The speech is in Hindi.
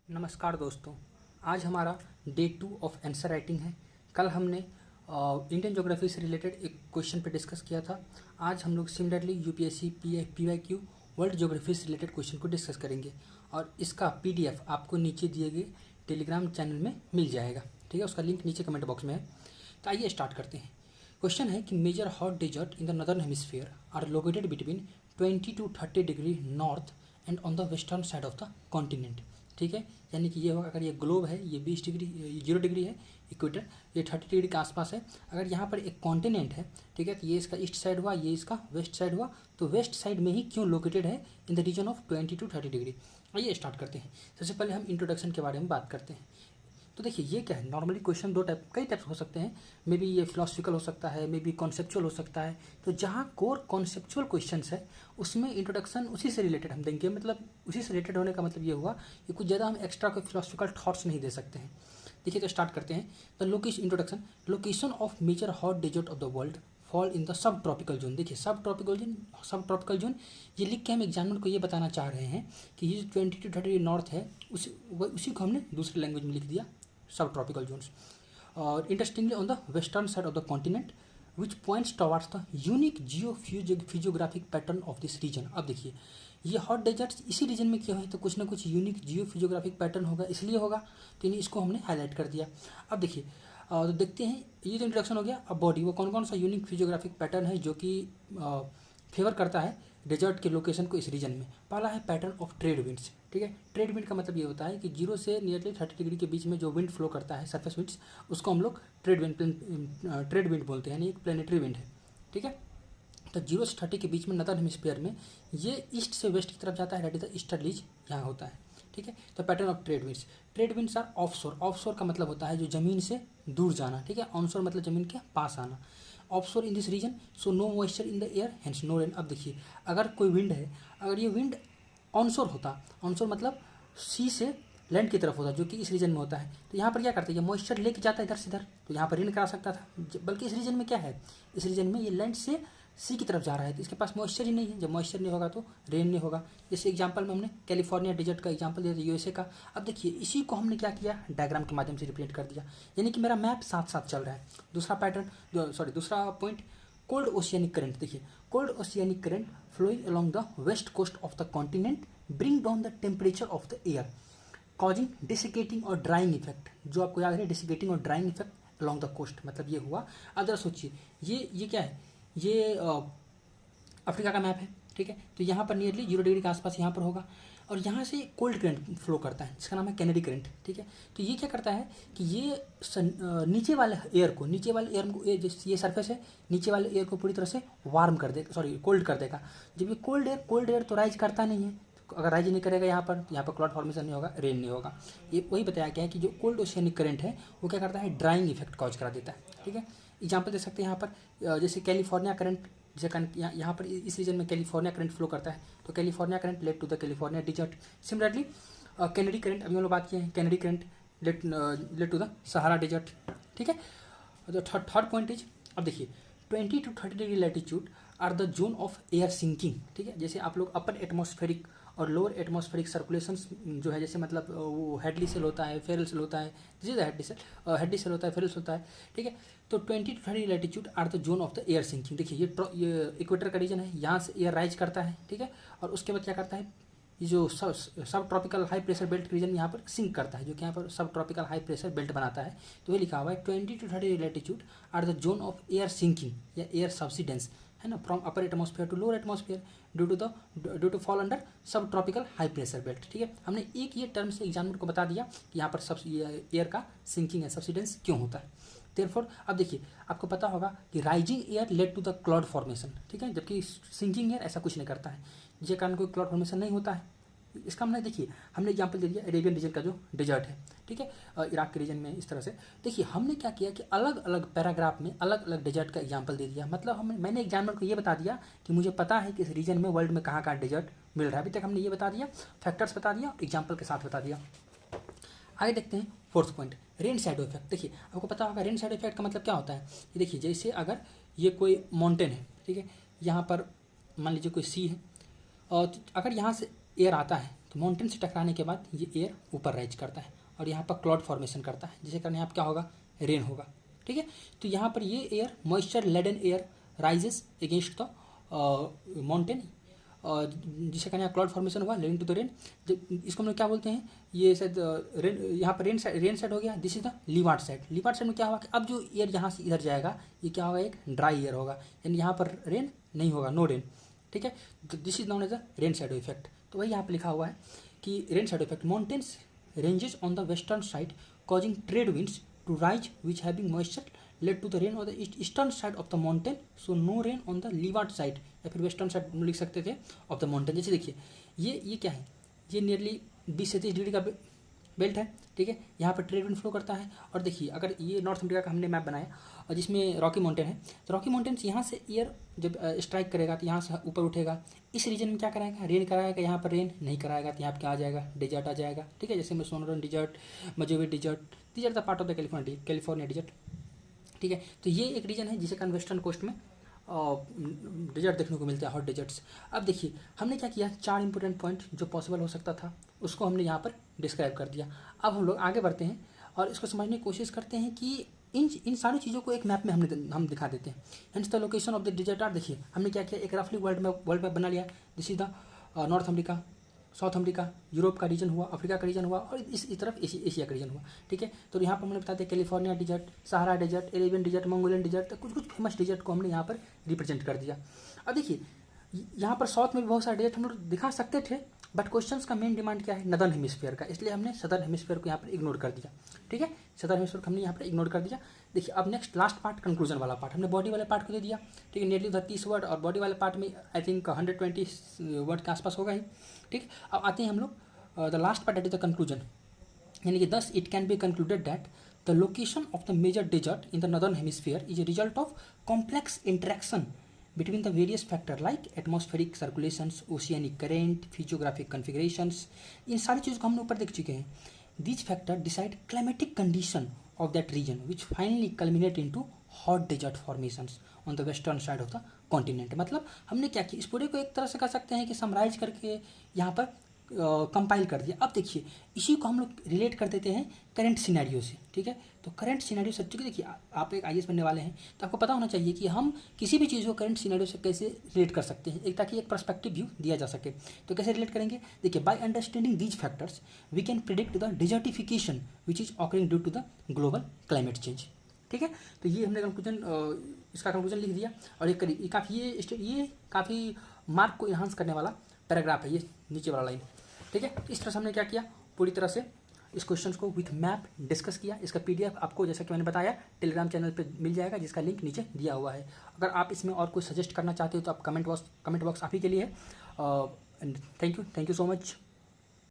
नमस्कार दोस्तों। आज हमारा डे 2 ऑफ आंसर राइटिंग है। कल हमने इंडियन ज्योग्राफी से रिलेटेड एक क्वेश्चन पे डिस्कस किया था। आज हम लोग similarly UPSC PYQ world geography से रिलेटेड क्वेश्चन को डिस्कस करेंगे और इसका पीडीएफ आपको नीचे दिए गए टेलीग्राम चैनल में मिल जाएगा। ठीक है, उसका लिंक नीचे कमेंट बॉक्स में है। तो आइए स्टार्ट करते हैं। क्वेश्चन है कि major hot desert in the northern hemisphere are located between 20 to 30 degree north and on the western side of the continent. ठीक है, यानी कि ये होगा, अगर ये ग्लोब है, ये 20 डिग्री 0 डिग्री है इक्वेटर, ये 30 डिग्री के आसपास है। अगर यहाँ पर एक कॉन्टिनेंट है, ठीक है, तो ये इसका ईस्ट साइड हुआ, ये इसका वेस्ट साइड हुआ, तो वेस्ट साइड में ही क्यों लोकेटेड है in the region of 20 to 30 degree. आइए स्टार्ट करते हैं। सबसे पहले हम इंट्रोडक्शन के बारे में बात करते हैं। तो देखिए ये क्या है, नॉर्मली क्वेश्चन कई टाइप्स हो सकते हैं। मे बी ये फिलोसफिकल हो सकता है, मे बी कॉन्सेप्चुअल हो सकता है। तो जहाँ कोर कॉन्सेप्चुअल क्वेश्चंस है उसमें इंट्रोडक्शन उसी से रिलेटेड हम देंगे। मतलब उसी से रिलेटेड होने का मतलब ये हुआ कि कुछ ज़्यादा हम एक्स्ट्रा कोई फिलोसफिकल थॉट्स नहीं दे सकते हैं। देखिए तो स्टार्ट करते हैं। The location introduction, location of major hot desert of the world fall in the subtropical zone. देखिए सब ट्रॉपिकल जोन ये लिख के हम एग्जामिनर को ये बताना चाह रहे हैं कि ये 20 to 30 नॉर्थ है, उसी को हमने दूसरे लैंग्वेज में लिख दिया सब ट्रॉपिकल जोन्स। और interestingly on the western side of the continent which points towards the unique physiographic pattern of this region. अब देखिए ये हॉट डेजर्ट्स इसी रीजन में क्यों है, तो कुछ ना कुछ यूनिक फिजियोग्राफिक पैटर्न होगा, इसलिए होगा, तो इसको हमने हाईलाइट कर दिया। अब देखिए तो देखते हैं, ये तो इंट्रोडक्शन हो गया। अब बॉडी, वो कौन कौन सा यूनिक फिजियोग्राफिक पैटर्न है जो कि फेवर करता है डेजर्ट के लोकेशन को इस रीजन में। पहला है पैटर्न ऑफ ट्रेड विंड्स। ठीक है, ट्रेड विंड का मतलब ये होता है कि 0 से नियरली 30 डिग्री के बीच में जो विंड फ्लो करता है, सरफेस विंड्स, उसको हम लोग ट्रेड विंड बोलते हैं, यानी एक प्लेनेटरी विंड है। ठीक है, तो 0 से 30 के बीच में नदर्न हेमिस्फीयर में ये ईस्ट से वेस्ट की तरफ जाता है, दैट इज द ईस्टर्लीज यहाँ होता है। ठीक है, तो pattern of trade winds are offshore. Offshore का मतलब होता है जो जमीन से दूर जाना। ठीक है, ऑनशोर मतलब जमीन के पास आना। Offshore in this region so no moisture in the air hence no rain. अब देखिए अगर कोई विंड है, अगर ये विंड ऑनशोर होता, ऑनशोर मतलब सी से लैंड की तरफ होता, जो कि इस रीजन में होता है, तो यहाँ पर क्या करता है, ये मॉइस्चर लेके जाता है इधर से इधर, तो यहाँ पर रेन करा सकता था। बल्कि इस रीजन में क्या है, इस रीजन में ये लैंड से सी की तरफ जा रहा है, तो इसके पास मॉइस्चर ही नहीं है। जब मॉइस्चर नहीं होगा तो रेन नहीं होगा। जैसे एग्जांपल में हमने कैलिफोर्निया डेजर्ट का एग्जांपल दिया था, यूएसए का। अब देखिए इसी को हमने क्या किया, डायग्राम के माध्यम से रिप्रेजेंट कर दिया, यानी कि मेरा मैप साथ साथ चल रहा है। दूसरा पॉइंट, कोल्ड ओशियनिक करंट। देखिए cold oceanic current flowing along the west coast of the continent bring down the temperature of the air causing desiccating और ड्राइंग इफेक्ट। जो आपको याद है, डिसिकेटिंग और drying effect along the coast, मतलब ये हुआ। अब जरा सोचिए, ये क्या है, ये अफ्रीका का मैप है। ठीक है, तो यहाँ पर नियरली 0 डिग्री के आसपास यहाँ पर होगा, और यहाँ से कोल्ड करंट फ्लो करता है जिसका नाम है कैनेडी करंट। ठीक है, तो ये क्या करता है कि ये नीचे वाले एयर को ये सरफेस है, नीचे वाले एयर को पूरी तरह से वार्म कर देगा, कोल्ड कर देगा। जब ये कोल्ड एयर तो राइज करता नहीं है, तो अगर राइज नहीं करेगा यहाँ पर क्लाउड फॉर्मेशन नहीं होगा, रेन नहीं होगा। ये वही बताया गया है कि जो कोल्ड ओशियनिक करंट है वो क्या करता है, ड्राइंग इफेक्ट कॉज करा देता है। ठीक है, एग्जाम्पल दे सकते हैं यहाँ पर, जैसे कैलिफोर्निया करंट, जैसे यहाँ पर इस रीजन में कैलिफोर्निया करंट फ्लो करता है, तो California current led to the California desert. Similarly Canary current, अभी हम लोग बात किए हैं, Canary current led to the Sahara desert. ठीक है, तो थर्ड पॉइंट इज, अब देखिए 20 to 30 degree latitude are the zone of air sinking. ठीक है, जैसे आप लोग अपर एटमॉस्फेरिक और लोअर एटमॉस्फेरिक सर्कुलेशन जो है, जैसे मतलब वो हेडली सेल होता है, फेरल सेल होता है, दिस इज हेडली सेल होता है, फेरल सेल होता है। ठीक है, तो 20 to 30 latitude are the zone of the air sinking. देखिए ये इक्वेटर का रीजन है, यहाँ से एयर राइज करता है। ठीक है, और उसके बाद क्या करता है, ये जो subtropical high pressure belt region यहाँ पर सिंक करता है, जो कि यहाँ पर सब ट्रॉपिकल हाई प्रेशर बेल्ट बनाता है। तो ये लिखा हुआ है 20 to 30 latitude are the zone of air sinking या एयर सब्सिडेंस, है ना, from upper atmosphere to lower atmosphere due to fall under subtropical high pressure belt. ठीक है, हमने एक ये टर्म से एग्जामिनर को बता दिया कि यहाँ पर एयर का सिंकिंग या सब्सिडेंस क्यों होता है। देयरफॉर अब देखिए आपको पता होगा कि rising air led to the cloud formation. ठीक है, जबकि सिंकिंग एयर ऐसा कुछ नहीं करता है, जिसके कारण कोई क्लाउड फॉर्मेशन नहीं होता है। इसका हमने देखिए हमने एग्जाम्पल दे दिया अरेबियन रीजन का जो डेजर्ट है। ठीक है, इराक के रीजन में इस तरह से देखिए हमने क्या किया कि अलग अलग पैराग्राफ में अलग अलग डेजर्ट का एग्जाम्पल दे दिया। मतलब मैंने एग्जामिनर को ये बता दिया कि मुझे पता है कि इस रीजन में वर्ल्ड में कहाँ कहाँ डेजर्ट मिल रहा है। अभी तक हमने ये बता दिया, फैक्टर्स बता दिया, एग्जाम्पल के साथ बता दिया। आगे देखते हैं fourth point, rain shadow effect. देखिए आपको पता होगा रेन शैडो इफेक्ट का मतलब क्या होता है। ये देखिए जैसे अगर ये कोई माउंटेन है, ठीक है, यहाँ पर मान लीजिए कोई सी है, और अगर यहाँ से एयर आता है तो माउंटेन से टकराने के बाद ये एयर ऊपर राइज करता है और यहाँ पर क्लाउड फॉर्मेशन करता है, जिसके कारण यहाँ पर क्या होगा, रेन होगा। ठीक है, तो यहाँ पर ये air moisture laden air rises against the mountain, जिसके कारण यहाँ क्लाउड फॉर्मेशन हुआ लीडिंग टू द रेन। इसको हम लोग क्या बोलते हैं, ये शायद रेन, यहाँ पर रेन साइड हो गया। This is the leeward side. Leeward side में क्या होगा कि अब जो एयर यहाँ से इधर जाएगा ये क्या होगा, एक ड्राई एयर होगा, यानी यहाँ पर रेन नहीं होगा, नो रेन। ठीक है, तो this is known as the rain shadow effect. तो वही यहाँ पर लिखा हुआ है कि rain shadow effect, mountains ranges on the western side causing trade winds to rise which having moisture led to the rain on the eastern side of the mountain, so no rain on the leeward side, या फिर वेस्टर्न साइड लिख सकते थे ऑफ द माउंटेन। जैसे देखिए ये क्या है, ये नियरली 20 से 30 डिग्री का बेल्ट है। ठीक है, यहाँ पर ट्रेड विंड फ्लो करता है। और देखिए अगर ये नॉर्थ अमेरिका का हमने मैप बनाया और जिसमें रॉकी माउंटेन है, तो रॉकी माउंटेन्स यहाँ से एयर जब स्ट्राइक करेगा तो यहाँ से ऊपर उठेगा, इस रीजन में क्या कराएगा, रेन कराएगा। यहाँ पर रेन नहीं कराएगा तो यहाँ पर क्या आ जाएगा, डेजर्ट आ जाएगा। ठीक है, जैसे में Sonoran desert, Mojave desert, these are the part of the California desert. ठीक है, तो ये एक रीजन है जिसे कारण वेस्टर्न कोस्ट में डिजर्ट देखने को मिलता है, हॉट डिजर्ट्स। अब देखिए हमने क्या किया, 4 इंपॉर्टेंट पॉइंट जो पॉसिबल हो सकता था उसको हमने यहाँ पर डिस्क्राइब कर दिया। अब हम लोग आगे बढ़ते हैं और इसको समझने की कोशिश करते हैं कि इन सारी चीज़ों को एक मैप में हम दिखा देते हैं। Hence the location of the desert are. देखिए हमने क्या किया, एक रफली वर्ल्ड मैप बना लिया। This is the north America, south America, Europe का रीजन हुआ, अफ्रीका का रीजन हुआ और इस तरफ एशिया का रीजन हुआ। ठीक है, तो यहाँ पर हमने बता दें California desert, Sahara desert, Arabian desert, Mongolian desert, तो कुछ फेमस डिजर्ट को हमने यहाँ पर रिप्रेजेंट कर दिया। अब देखिए यहाँ पर साउथ में भी बहुत सारे डिजर्ट हम लोग दिखा सकते थे, बट क्वेश्चंस का मेन डिमांड क्या है, नदर्न हेमिस्फीयर का, इसलिए हमने सदर्न हेमिस्फीयर को यहाँ पर इग्नोर कर दिया। ठीक है, सदर्न हेमिस्फीयर को हमने यहाँ पर इग्नोर कर दिया। देखिए अब नेक्स्ट लास्ट पार्ट, कंक्लूजन वाला पार्ट, हमने बॉडी वाले पार्ट को दे दिया। ठीक है, नियरली 30 वर्ड और बॉडी वाले पार्ट में आई थिंक 120 वर्ड के आसपास होगा ही। ठीक, अब आते हैं हम लोग the last part, that is the conclusion, यानी कि thus it can be concluded that the location of the major desert in the northern hemisphere is a result of complex interaction between the various factors like atmospheric circulations, oceanic current, physiographic configurations। इन सारी चीज़ों को हम ऊपर देख चुके हैं। These factors decide climatic condition of that region which finally culminate into hot desert formations on the western side of the continent। मतलब हमने क्या किया, इस पूरे को एक तरह से कह सकते हैं कि समराइज करके यहाँ पर कंपाइल कर दिया। अब देखिए इसी को हम लोग रिलेट कर देते हैं करंट सिनेरियो से। ठीक है, तो करंट सिनेरियो से, चूँकि देखिए आप एक IAS बनने वाले हैं तो आपको पता होना चाहिए कि हम किसी भी चीज़ को करंट सिनेरियो से कैसे रिलेट कर सकते हैं, एक ताकि एक पर्सपेक्टिव व्यू दिया जा सके। तो कैसे रिलेट करेंगे, देखिए by understanding these factors we can predict the desertification which is occurring due to the global climate change. ठीक है, तो ये हमने इसका कंक्लूजन लिख दिया। और ये काफ़ी मार्क को इन्हांस करने वाला पैराग्राफ है, ये नीचे वाला लाइन। ठीक है, इस तरह से हमने क्या किया, पूरी तरह से इस क्वेश्चन को विथ मैप डिस्कस किया। इसका PDF आपको जैसा कि मैंने बताया टेलीग्राम चैनल पे मिल जाएगा, जिसका लिंक नीचे दिया हुआ है। अगर आप इसमें और कुछ सजेस्ट करना चाहते हो तो आप कमेंट बॉक्स आप ही के लिए है। Thank you so much.